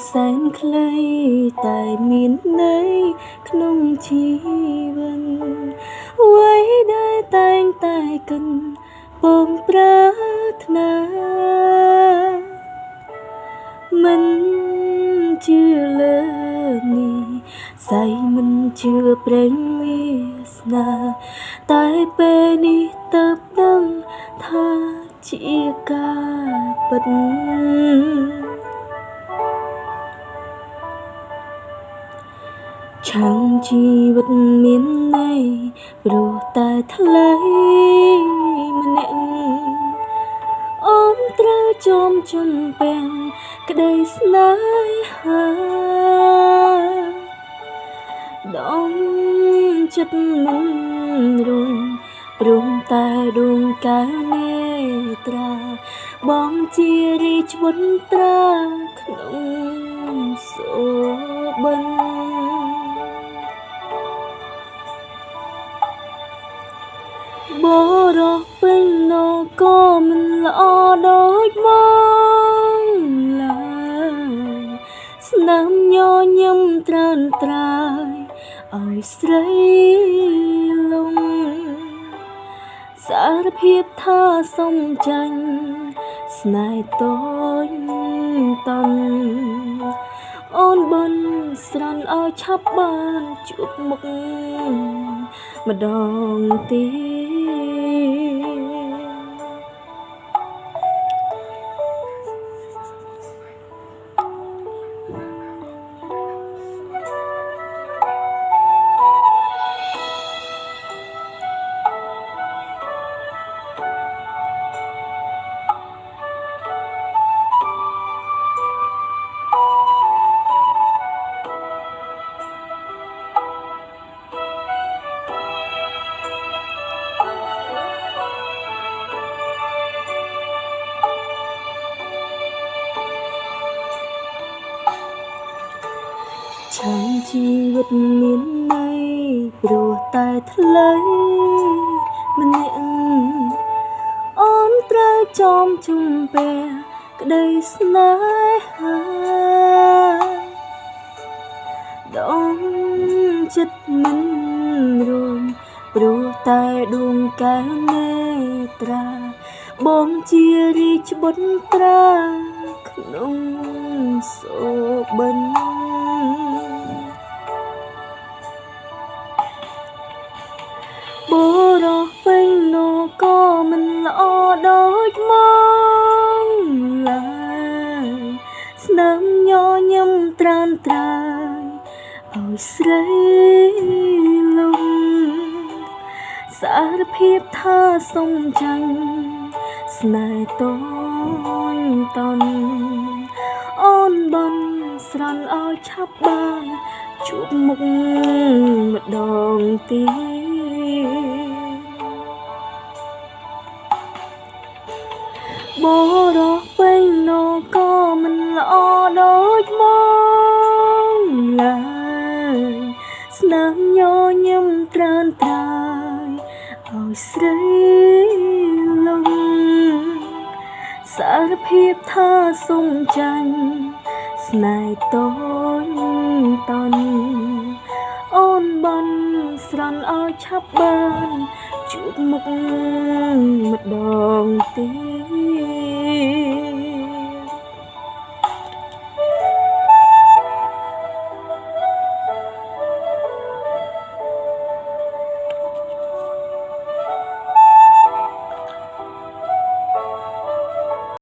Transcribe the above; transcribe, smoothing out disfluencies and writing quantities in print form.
សែនខ្លីតែមានន័យក្នុងជីវិតអ្វីដែលតែងតែកិនពងប្រាថ្នាមិនជឿលើនេះសៃមិនជឿព្រេងវាសនាតែពេលនេះតើបដឹងថាជាការពិតឆាំងជីវិតមានន័យព្រោះតែថ្លៃម្នាក់អូនត្រូវចមជំពាំងក្តីស្នេហាដងចិត្តមិនរួញព្រមតែដួងកែវនេត្រាបងជារីជ្វន្ត្រាក្នុងសូបិនបរោះពេញណូក៏មិនល្អដូចមកឡើយស្នាមញញឹមត្រានត្រាយឲ្យស្រីលំសារភាពថាសុំចាញ់ស្នេហ៍តូចតន់អូនបនស្រន់ឲ្យឆាប់បានជួបមុខម្ដងទៀតឆាំងជីវិតមានន័យព្រោះតែថ្លៃម្នាក់អូនត្រូវចមជំពាក់ក្តីស្នេហាដងចិត្តមិនរួមព្រោះតែដួងកែវនេត្រាបងជារីជ្វន្ត្រាក្នុងសូបិនបរោះពេញណូក៏មិនល្អដូចមកឡើយស្នាមញញឹមត្រានត្រាយឲ្យស្រីលំសារភាពថាសុំចាញ់ស្នេហ៍តូចតន់អូនបនស្រន់ឲ្យឆាប់បានជួបមុខម្ដងទៀតបរោះពេញណូក៏មិនល្អដូចមកឡើយស្នាមញញឹមត្រានត្រាយឲ្យស្រីលំសារភាពថាសុំចាញ់ស្នេហ៍តូចតន់អូនបនស្រន់ឲ្យឆាប់បានជួបមុខ